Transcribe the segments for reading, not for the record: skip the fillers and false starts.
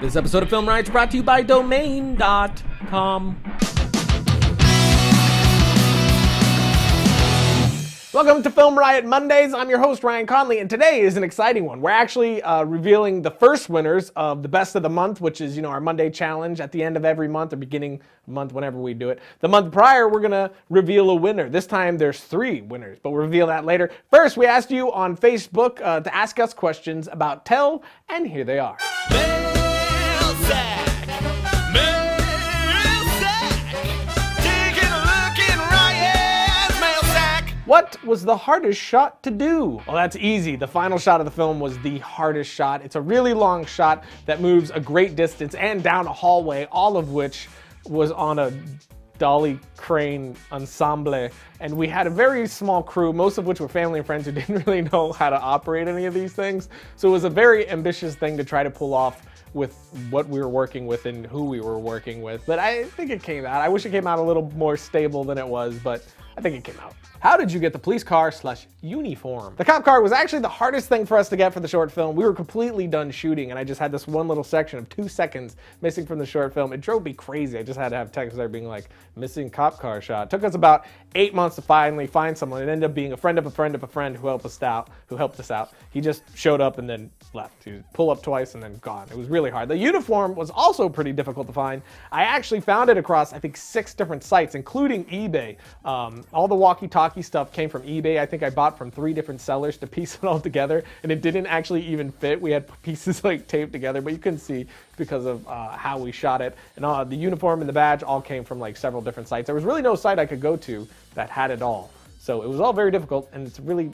This episode of Film Riot is brought to you by Domain.com. Welcome to Film Riot Mondays. I'm your host, Ryan Conley, and today is an exciting one. We're actually revealing the first winners of the Best of the Month, which is, our Monday challenge at the end of every month or beginning of the month, whenever we do it. The month prior, we're going to reveal a winner. This time, there's 3 winners, but we'll reveal that later. First, we asked you on Facebook to ask us questions about Tell, and here they are. What was the hardest shot to do? Well, that's easy. The final shot of the film was the hardest shot. It's a really long shot that moves a great distance and down a hallway, all of which was on a dolly crane ensemble. And we had a very small crew, most of which were family and friends who didn't really know how to operate any of these things. So it was a very ambitious thing to try to pull off with what we were working with and who we were working with. But I think it came out. I wish it came out a little more stable than it was, but I think it came out. How did you get the police car / uniform? The cop car was actually the hardest thing for us to get for the short film. We were completely done shooting and I just had this one little section of 2 seconds missing from the short film. It drove me crazy. I just had to have text there being like, missing cop car shot. It took us about 8 months to finally find someone. It ended up being a friend of a friend of a friend who helped us out. He just showed up and then left. He would pull up twice and then gone. It was really hard. The uniform was also pretty difficult to find. I actually found it across, I think, 6 different sites, including eBay. All the walkie-talkie stuff came from eBay. I think I bought from 3 different sellers to piece it all together, and it didn't actually even fit. We had pieces like taped together, but you couldn't see because of how we shot it. And the uniform and the badge all came from like several different sites. There was really no site I could go to that had it all. So it was all very difficult, and it's really,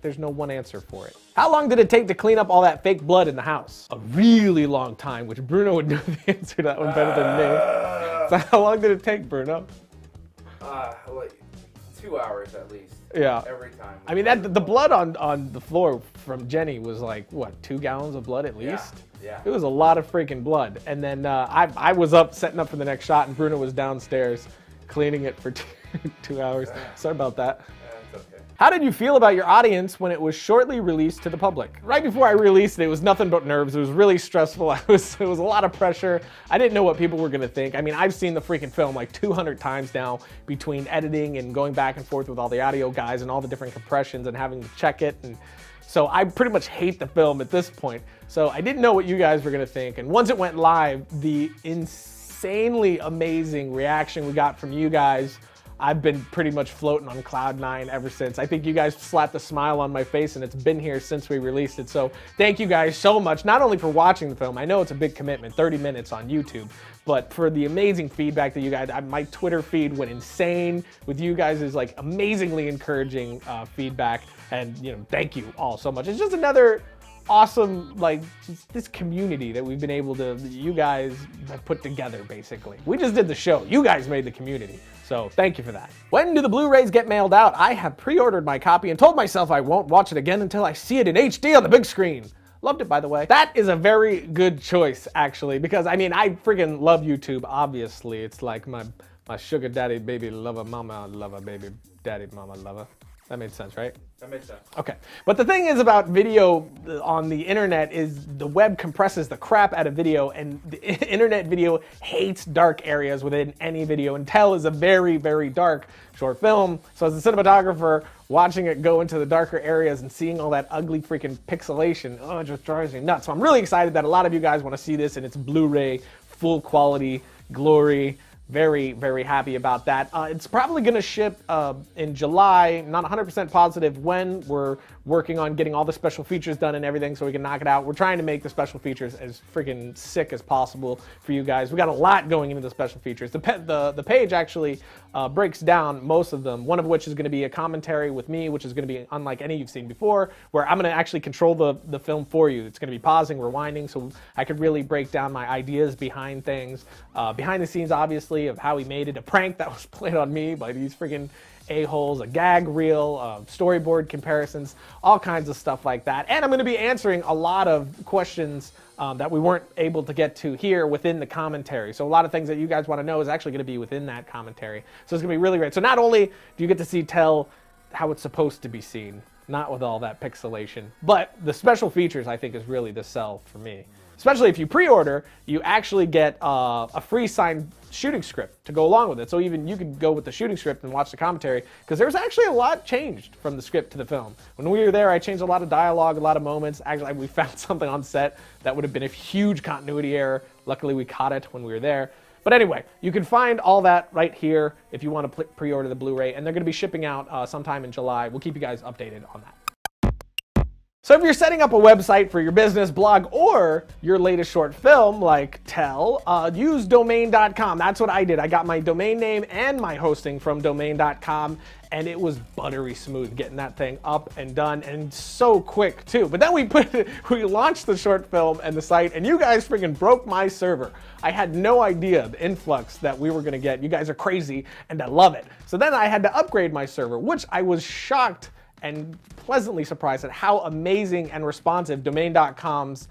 there's no one answer for it. How long did it take to clean up all that fake blood in the house? A really long time, which Bruno would know the answer to that one better than me. So how long did it take, Bruno? Like 2 hours at least. Yeah. Every time. I mean, the blood on the floor from Jenny was like, what, 2 gallons of blood at least? Yeah. It was a lot of freaking blood. And then I was up setting up for the next shot, and Bruno was downstairs cleaning it for 2 hours. Sorry about that. It's okay. How did you feel about your audience when it was shortly released to the public? Right before I released it, it was nothing but nerves. It was really stressful. It was a lot of pressure. I didn't know what people were gonna think. I mean, I've seen the freaking film like 200 times now between editing and going back and forth with all the audio guys and all the different compressions and having to check it. And so I pretty much hate the film at this point. So I didn't know what you guys were gonna think. And once it went live, the insanely amazing reaction we got from you guys, I've been pretty much floating on cloud 9 ever since. I think you guys slapped a smile on my face, and it's been here since we released it. So thank you guys so much, not only for watching the film. I know it's a big commitment, 30 minutes on YouTube, but for the amazing feedback that you guys, my Twitter feed went insane with you guys' like amazingly encouraging feedback. And thank you all so much. It's just another awesome, like, just this community that we've been able to, you guys have put together, basically. We just did the show. You guys made the community. So thank you for that. When do the Blu-rays get mailed out? I have pre-ordered my copy and told myself I won't watch it again until I see it in HD on the big screen. Loved it, by the way. That is a very good choice, actually, because I mean, I freaking love YouTube, obviously. It's like my sugar daddy, baby lover, mama lover, baby daddy, mama lover. That made sense, right? That makes sense. Okay, but the thing is about video on the internet is the web compresses the crap out of video, and the internet video hates dark areas within any video, and Tell is a very, very dark short film. So as a cinematographer, watching it go into the darker areas and seeing all that ugly freaking pixelation, it just drives me nuts. So I'm really excited that a lot of you guys want to see this in its Blu-ray, full quality, glory. Very, very happy about that. It's probably gonna ship in July, not 100% positive when. We're working on getting all the special features done and everything so we can knock it out. We're trying to make the special features as freaking sick as possible for you guys. We got a lot going into the special features. The page actually breaks down most of them, one of which is gonna be a commentary with me, which is gonna be unlike any you've seen before, where I'm gonna actually control the film for you. It's gonna be pausing, rewinding, so I could really break down my ideas behind things. Behind the scenes, obviously, of how he made it, a prank that was played on me by these freaking a-holes, a gag reel, storyboard comparisons, all kinds of stuff like that. And I'm going to be answering a lot of questions that we weren't able to get to here within the commentary. So a lot of things that you guys want to know is actually going to be within that commentary. So it's going to be really great. So not only do you get to see Tell how it's supposed to be seen, not with all that pixelation. But the special features, I think, is really the sell for me. Especially if you pre-order, you actually get a free signed shooting script to go along with it. So even you could go with the shooting script and watch the commentary, because there's actually a lot changed from the script to the film. When we were there, I changed a lot of dialogue, a lot of moments. Actually, we found something on set that would have been a huge continuity error. Luckily, we caught it when we were there. But anyway, you can find all that right here if you want to pre-order the Blu-ray, and they're going to be shipping out sometime in July. We'll keep you guys updated on that. So if you're setting up a website for your business, blog, or your latest short film, like Tell, use domain.com. That's what I did. I got my domain name and my hosting from domain.com, and it was buttery smooth getting that thing up and done, and so quick too. But then we launched the short film and the site, and you guys freaking broke my server. I had no idea the influx that we were gonna get. You guys are crazy, and I love it. So then I had to upgrade my server, which I was shocked and pleasantly surprised at how amazing and responsive domain.com's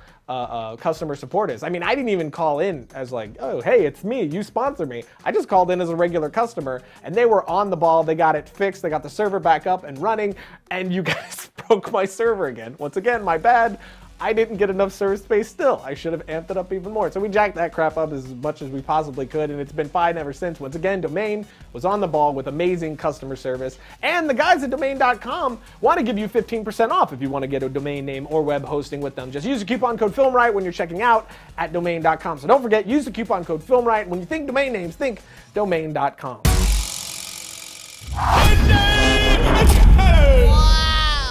customer support is. I mean, I didn't even call in as like, oh, hey, it's me, you sponsor me. I just called in as a regular customer, and they were on the ball. They got it fixed. They got the server back up and running, and you guys broke my server again. Once again, my bad. I didn't get enough server space still. I should have amped it up even more. So we jacked that crap up as much as we possibly could, and it's been fine ever since. Once again, Domain was on the ball with amazing customer service. And the guys at domain.com want to give you 15% off if you want to get a domain name or web hosting with them. Just use the coupon code FilmRiot when you're checking out at domain.com. So don't forget, use the coupon code FilmRiot. When you think domain names, think domain.com.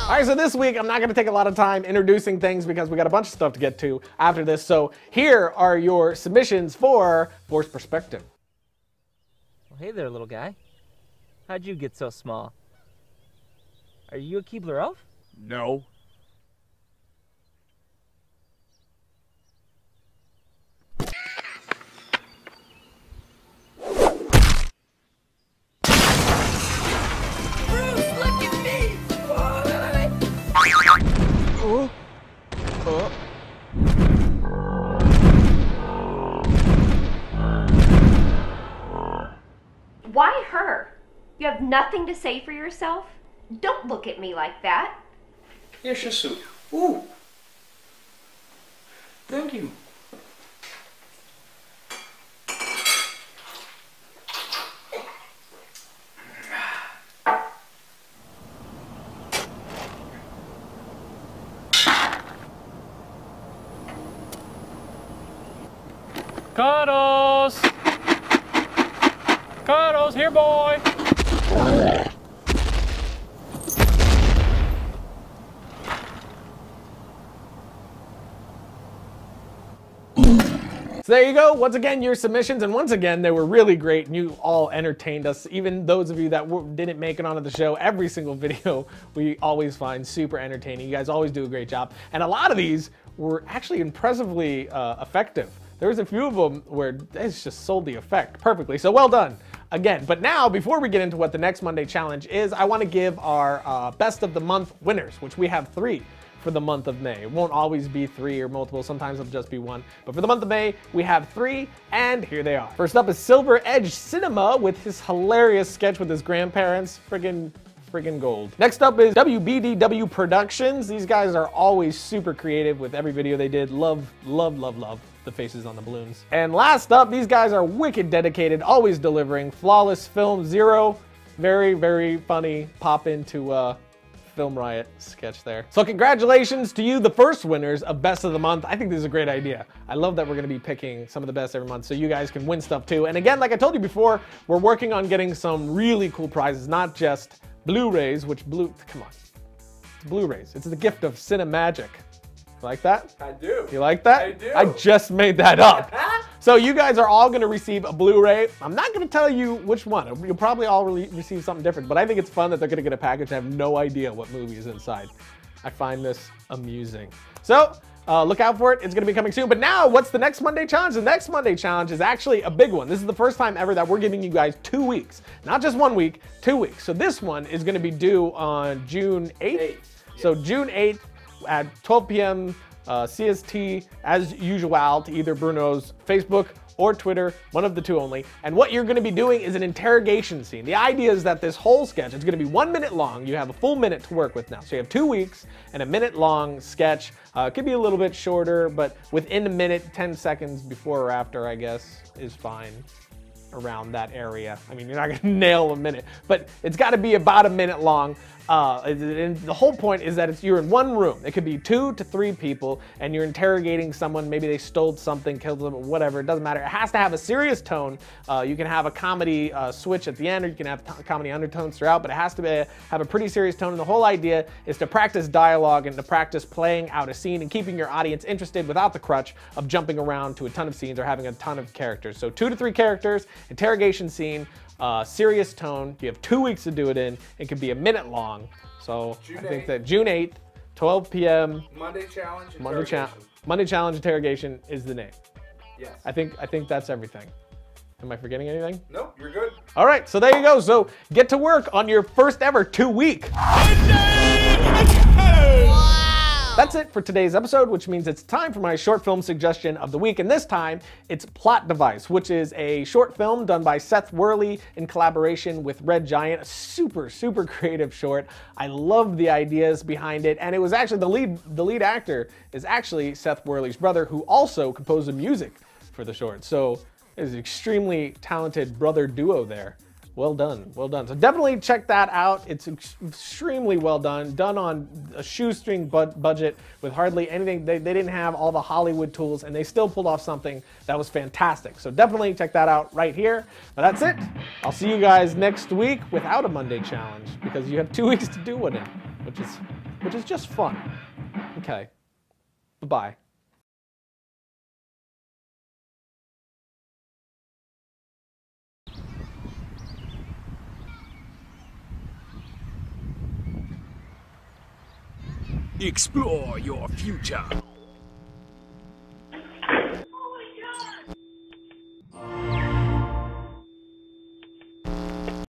All right, so this week, I'm not gonna take a lot of time introducing things because we got a bunch of stuff to get to after this. So here are your submissions for Forced Perspective. Well, hey there, little guy. How'd you get so small? Are you a Keebler elf? No. Why her? You have nothing to say for yourself? Don't look at me like that. Here's your soup. Ooh. Thank you. Cuddles! Cuddles, here boy! So there you go. Once again, your submissions, and once again, they were really great, and you all entertained us. Even those of you that didn't make it onto the show, every single video we always find super entertaining. You guys always do a great job, and a lot of these were actually impressively effective. There was a few of them where it's just sold the effect perfectly, so well done. Again, but now, before we get into what the next Monday challenge is, I want to give our best of the month winners, which we have 3 for the month of May. It won't always be 3 or multiple, sometimes it'll just be 1. But for the month of May, we have 3, and here they are. First up is Silver Edge Cinema with his hilarious sketch with his grandparents. Friggin' gold. Next up is WBDW Productions. These guys are always super creative with every video they did. Love, love, love, love the faces on the balloons. And last up, these guys are wicked dedicated, always delivering. Flawless Film Zero. Very, very funny pop into Film Riot sketch there. So congratulations to you, the first winners of Best of the Month. I think this is a great idea. I love that we're gonna be picking some of the best every month so you guys can win stuff too. And again, like I told you before, we're working on getting some really cool prizes, not just Blu-rays, come on. It's Blu-rays. It's the gift of Cinemagic. You like that? I do. You like that? I do. I just made that up. So you guys are all gonna receive a Blu-ray. I'm not gonna tell you which one. You'll probably all receive something different, but I think it's fun that they're gonna get a package and have no idea what movie is inside. I find this amusing. So look out for it. It's gonna be coming soon. But now, what's the next Monday challenge? The next Monday challenge is actually a big one. This is the first time ever that we're giving you guys 2 weeks. Not just 1 week, 2 weeks. So this one is gonna be due on June 8th. So June 8th at 12 p.m. CST, as usual, to either Bruno's Facebook or Twitter, one of the two only. And what you're gonna be doing is an interrogation scene. The idea is that this whole sketch is gonna be 1 minute long. You have a full minute to work with now. So you have 2 weeks and a minute long sketch. It could be a little bit shorter, but within a minute, 10 seconds before or after, I guess, is fine. Around that area. I mean, you're not gonna nail a minute, but it's gotta be about a minute long. And the whole point is that you're in one room. It could be 2 to 3 people, and you're interrogating someone. Maybe they stole something, killed them, whatever. It doesn't matter. It has to have a serious tone. You can have a comedy switch at the end, or you can have comedy undertones throughout, but it has to have a pretty serious tone. And the whole idea is to practice dialogue and to practice playing out a scene and keeping your audience interested without the crutch of jumping around to a ton of scenes or having a ton of characters. So 2 to 3 characters, interrogation scene, serious tone. You have 2 weeks to do it in. It could be a minute long. So I think that June 8th, 12 p.m. Monday challenge. Monday challenge interrogation is the name. Yes. I think that's everything. Am I forgetting anything? Nope, you're good. All right, so there you go. So get to work on your first ever 2 week. That's it for today's episode, which means it's time for my short film suggestion of the week. And this time, it's Plot Device, which is a short film done by Seth Worley in collaboration with Red Giant. A super, super creative short. I love the ideas behind it. And it was actually the lead actor is actually Seth Worley's brother, who also composed the music for the short. So it's an extremely talented brother duo there. Well done, well done. So definitely check that out. It's extremely well done on a shoestring budget with hardly anything. They didn't have all the Hollywood tools, and they still pulled off something that was fantastic. So definitely check that out right here. But that's it. I'll see you guys next week without a Monday challenge, because you have 2 weeks to do it in, which is just fun. Okay, bye-bye. Explore your future.